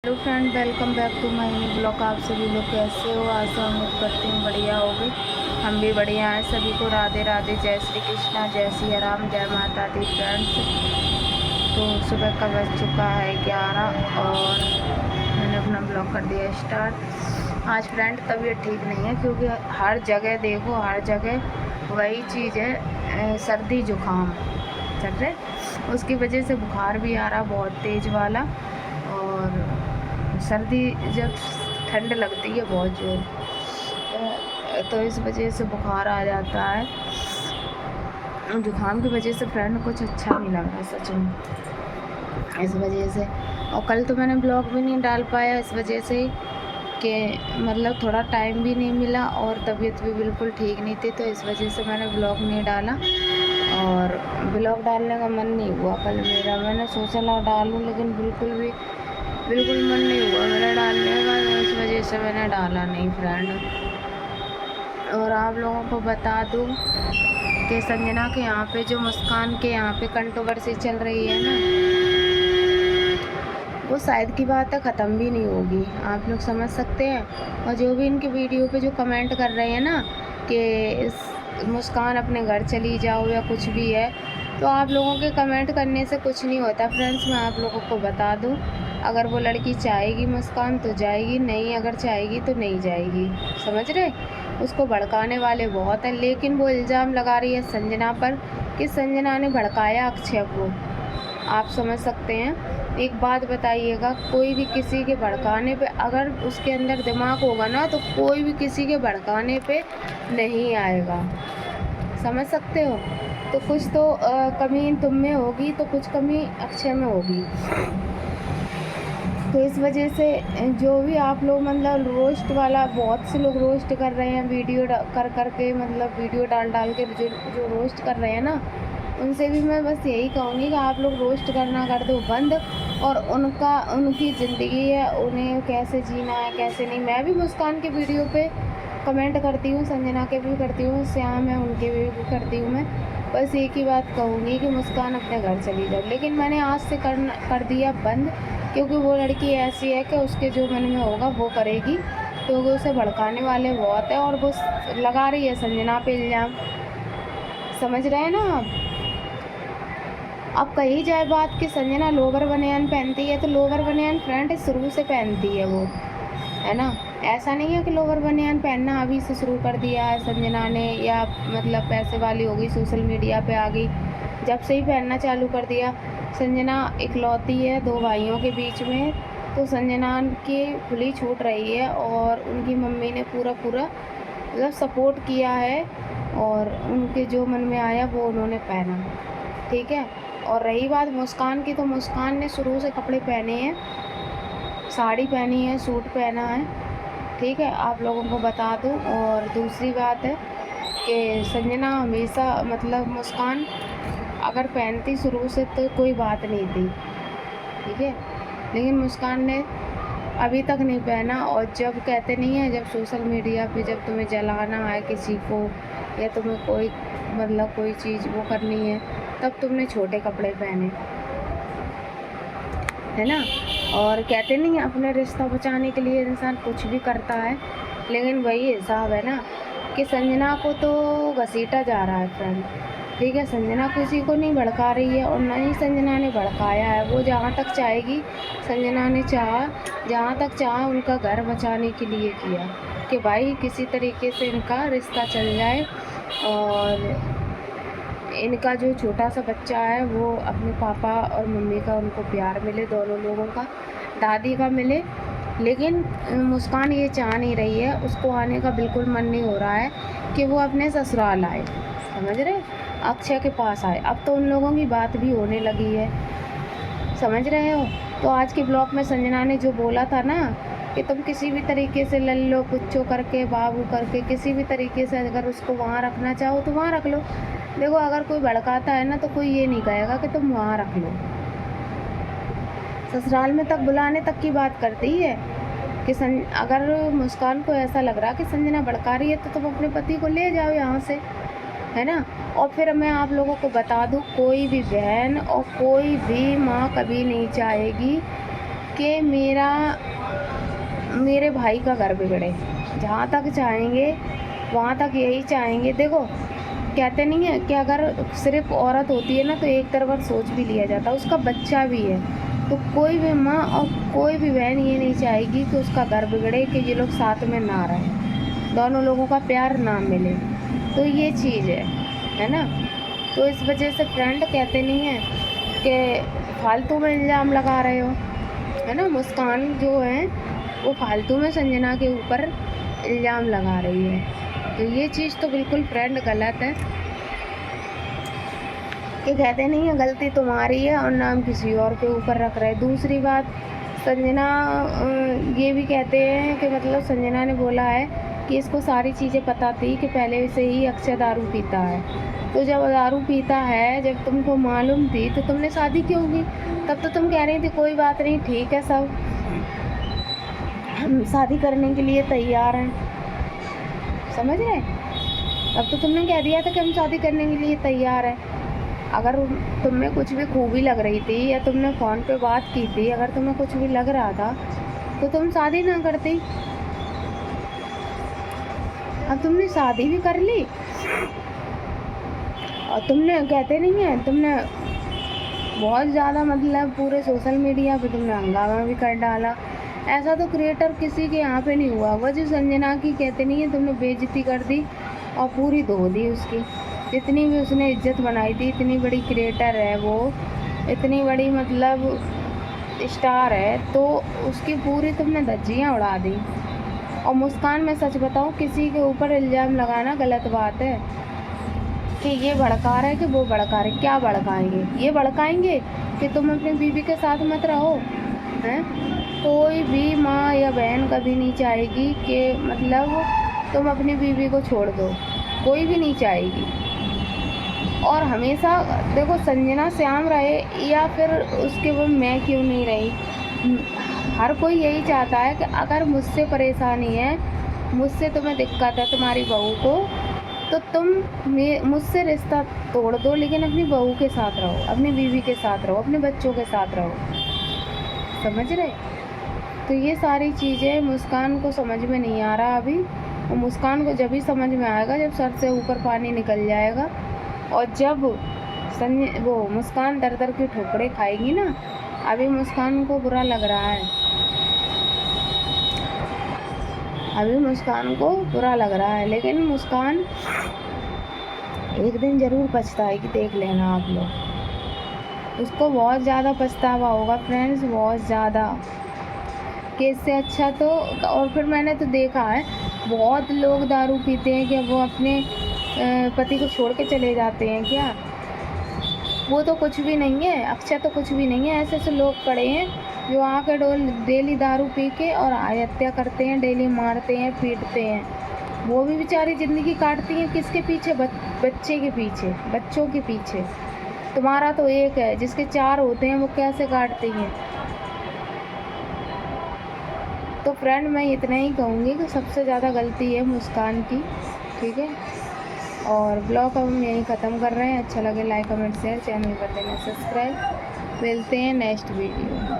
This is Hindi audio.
Hello friend, welcome back to my new blog. आप सभी लोग कैसे हो? आज तो उम्मीद करती हूँ बढ़िया होगी। हम भी बढ़िया हैं। सभी को राधे राधे, जय श्री कृष्णा, जय सिया राम, जय माता दी फ्रेंड्स। तो सुबह का बज चुका है 11 और मैंने अपना ब्लॉग कर दिया स्टार्ट। आज फ्रेंड तबीयत ठीक नहीं है क्योंकि हर जगह देखो, हर जगह वही चीज़ है, सर्दी जुकाम चल रहे, उसकी वजह से बुखार भी आ रहा बहुत तेज़ वाला। और सर्दी जब ठंड लगती है बहुत जोर, तो इस वजह से बुखार आ जाता है। जुकाम की वजह से फ्रेंड कुछ अच्छा नहीं लग रहा सच में, इस वजह से। और कल तो मैंने ब्लॉग भी नहीं डाल पाया इस वजह से कि मतलब थोड़ा टाइम भी नहीं मिला और तबीयत भी बिल्कुल ठीक नहीं थी, तो इस वजह से मैंने ब्लॉग नहीं डाला और ब्लॉग डालने का मन नहीं हुआ कल मेरा। मैंने सोचा डालूं लेकिन बिल्कुल मन नहीं हुआ मेरा डालने का, तो इस वजह से मैंने डाला नहीं फ्रेंड। और आप लोगों को बता दूं कि संजना के यहाँ पे, जो मुस्कान के यहाँ पे कंट्रोवर्सी चल रही है ना, वो शायद की बात है ख़त्म भी नहीं होगी। आप लोग समझ सकते हैं। और जो भी इनके वीडियो पे जो कमेंट कर रहे हैं ना कि मुस्कान अपने घर चली जाओ या कुछ भी है, तो आप लोगों के कमेंट करने से कुछ नहीं होता फ्रेंड्स। मैं आप लोगों को बता दूं, अगर वो लड़की चाहेगी मुस्कान तो जाएगी, नहीं अगर चाहेगी तो नहीं जाएगी। समझ रहे? उसको भड़काने वाले बहुत हैं, लेकिन वो इल्ज़ाम लगा रही है संजना पर कि संजना ने भड़काया अक्षय को। आप समझ सकते हैं। एक बात बताइएगा, कोई भी किसी के भड़काने पे अगर उसके अंदर दिमाग होगा ना, तो कोई भी किसी के भड़काने पे नहीं आएगा। समझ सकते हो? तो कुछ तो कमी तुम में होगी, तो कुछ कमी अक्षय में होगी। तो इस वजह से जो भी आप लोग मतलब रोस्ट वाला, बहुत से लोग रोस्ट कर रहे हैं वीडियो कर के, मतलब वीडियो डाल के जो रोस्ट कर रहे हैं ना, उनसे भी मैं बस यही कहूँगी कि आप लोग रोस्ट करना कर दो बंद। और उनकी ज़िंदगी है, उन्हें कैसे जीना है कैसे नहीं। मैं भी मुस्कान के वीडियो पे कमेंट करती हूँ, संजना के भी करती हूँ, श्याम है उनके भी करती हूँ मैं। बस एक ही बात कहूँगी कि मुस्कान अपने घर चली जाए, लेकिन मैंने आज से कर दिया बंद, क्योंकि वो लड़की ऐसी है कि उसके जो मन में होगा वो करेगी, क्योंकि उसे भड़काने वाले बहुत है और वो लगा रही है संजना पे इल्ज़ाम। समझ रहे हैं ना आप? अब कही जाए बात कि संजना लोवर बनियान पहनती है, तो लोवर बनियान फ्रेंड शुरू से पहनती है वो, है ना। ऐसा नहीं है कि लोवर बनियान पहनना अभी से शुरू कर दिया है संजना ने, या मतलब पैसे वाली हो गई सोशल मीडिया पे आ गई, जब से ही पहनना चालू कर दिया। संजना इकलौती है 2 भाइयों के बीच में, तो संजना की खुली छूट रही है और उनकी मम्मी ने पूरा मतलब सपोर्ट किया है और उनके जो मन में आया वो उन्होंने पहना, ठीक है। और रही बात मुस्कान की, तो मुस्कान ने शुरू से कपड़े पहने हैं, साड़ी पहनी है, सूट पहना है, ठीक है, आप लोगों को बता दूं। और दूसरी बात है कि संजना हमेशा मतलब मुस्कान अगर पहनती शुरू से तो कोई बात नहीं थी, ठीक है, लेकिन मुस्कान ने अभी तक नहीं पहना। और जब कहते नहीं है, जब सोशल मीडिया पे जब तुम्हें जलाना है किसी को, या तुम्हें कोई मतलब कोई चीज़ वो करनी है, तब तुमने छोटे कपड़े पहने, है ना। और कहते नहीं, अपने रिश्ता बचाने के लिए इंसान कुछ भी करता है, लेकिन वही हिसाब है ना कि संजना को तो घसीटा जा रहा है फ्रेंड, ठीक है। संजना किसी को नहीं भड़का रही है और ना ही संजना ने भड़काया है। वो जहाँ तक चाहेगी, संजना ने जहाँ तक चाहा उनका घर बचाने के लिए किया कि भाई किसी तरीके से इनका रिश्ता चल जाए और इनका जो छोटा सा बच्चा है वो अपने पापा और मम्मी का उनको प्यार मिले, दोनों लोगों का, दादी का मिले। लेकिन मुस्कान ये चाह नहीं रही है, उसको आने का बिल्कुल मन नहीं हो रहा है कि वो अपने ससुराल आए, समझ रहे, अक्षय के पास आए। अब तो उन लोगों की बात भी होने लगी है, समझ रहे हो। तो आज के ब्लॉग में संजना ने जो बोला था ना कि तुम किसी भी तरीके से लल्लो पुच्चो करके, बाबू करके, किसी भी तरीके से अगर उसको वहाँ रखना चाहो तो वहाँ रख लो। देखो, अगर कोई भड़काता है ना, तो कोई ये नहीं कहेगा कि तुम वहाँ रख लो। ससुराल में तक बुलाने तक की बात करती है कि अगर मुस्कान को ऐसा लग रहा कि संजना भड़का रही है, तो तुम अपने पति को ले जाओ यहाँ से, है ना। और फिर मैं आप लोगों को बता दूँ, कोई भी बहन और कोई भी माँ कभी नहीं चाहेगी कि मेरे भाई का घर बिगड़े। जहाँ तक चाहेंगे वहाँ तक यही चाहेंगे। देखो, कहते नहीं है कि अगर सिर्फ औरत होती है ना तो एक तरफा सोच भी लिया जाता, उसका बच्चा भी है, तो कोई भी माँ और कोई भी बहन ये नहीं चाहेगी कि उसका घर बिगड़े, कि ये लोग साथ में ना रहें, दोनों लोगं का प्यार ना मिले। तो ये चीज़ है ना। तो इस वजह से फ्रेंड कहते नहीं है कि फालतू में इल्ज़ाम लगा रहे हो, है ना। मुस्कान जो है वो फालतू में संजना के ऊपर इल्ज़ाम लगा रही है। तो ये चीज़ तो बिल्कुल फ्रेंड गलत है। कि कहते नहीं है गलती तुम्हारी है और नाम किसी और के ऊपर रख रहे। दूसरी बात, संजना ये भी कहते हैं कि मतलब संजना ने बोला है कि इसको सारी चीज़ें पता थी कि पहले से ही अक्षय दारू पीता है। तो जब दारू पीता है, जब तुमको मालूम थी तो तुमने शादी क्यों की? तब तो तुम कह रही थी कोई बात नहीं, ठीक है, सब हम शादी करने के लिए तैयार हैं, समझ रहे। तब तो तुमने कह दिया था कि हम शादी करने के लिए तैयार हैं। अगर तुम्हें कुछ भी खूबी लग रही थी या तुमने फ़ोन पे बात की थी, अगर तुम्हें कुछ भी लग रहा था तो तुम शादी ना करती। अब तुमने शादी भी कर ली और तुमने, कहते नहीं है, तुमने बहुत ज़्यादा मतलब पूरे सोशल मीडिया पे तुमने हंगामा भी कर डाला। ऐसा तो क्रिएटर किसी के यहाँ पे नहीं हुआ। वो जो संजना की, कहते नहीं है, तुमने बेइज्जती कर दी और पूरी धो दी उसकी। जितनी भी उसने इज्जत बनाई थी, इतनी बड़ी क्रिएटर है वो, इतनी बड़ी मतलब स्टार है, तो उसकी पूरी तुमने धज्जियाँ उड़ा दी। और मुस्कान, मैं सच बताऊँ, किसी के ऊपर इल्ज़ाम लगाना गलत बात है कि ये भड़का रहा है कि वो भड़का रहे। क्या भड़काएंगे? ये भड़काएंगे कि तुम अपनी बीवी के साथ मत रहो, हैं। कोई भी माँ या बहन कभी नहीं चाहेगी कि मतलब तुम अपनी बीवी को छोड़ दो, कोई भी नहीं चाहेगी। और हमेशा देखो, संजना श्याम रहे या फिर उसके वो मैं क्यों नहीं रही, हर कोई यही चाहता है कि अगर मुझसे परेशानी है, मुझसे तुम्हें दिक्कत है तुम्हारी बहू को, तो तुम मुझसे रिश्ता तोड़ दो, लेकिन अपनी बहू के साथ रहो, अपनी बीवी के साथ रहो, अपने बच्चों के साथ रहो, समझ रहे। तो ये सारी चीज़ें मुस्कान को समझ में नहीं आ रहा अभी। और मुस्कान को जब भी समझ में आएगा जब सर से ऊपर पानी निकल जाएगा, और जब वो मुस्कान दर दर की ठोकरें खाएगी ना। अभी मुस्कान को बुरा लग रहा है, अभी मुस्कान को बुरा लग रहा है, लेकिन मुस्कान एक दिन ज़रूर पछताएगी, देख लेना आप लोग। उसको बहुत ज़्यादा पछतावा होगा फ्रेंड्स, बहुत ज़्यादा, कि इससे अच्छा तो। और फिर मैंने तो देखा है बहुत लोग दारू पीते हैं कि वो अपने पति को छोड़ के चले जाते हैं। क्या वो तो कुछ भी नहीं है, अक्षय तो कुछ भी नहीं है। ऐसे ऐसे लोग पड़े हैं जो आके डेली दारू पी के और हत्या करते हैं, डेली मारते हैं, पीटते हैं। वो भी बेचारी ज़िंदगी काटती हैं किसके पीछे? बच्चे के पीछे, बच्चों के पीछे। तुम्हारा तो एक है, जिसके 4 होते हैं वो कैसे काटती हैं। तो फ्रेंड, मैं इतना ही कहूँगी कि सबसे ज़्यादा गलती है मुस्कान की, ठीक है। और ब्लॉग अब हम यहीं ख़त्म कर रहे हैं। अच्छा लगे लाइक कमेंट शेयर, चैनल कर देना सब्सक्राइब। मिलते हैं नेक्स्ट वीडियो।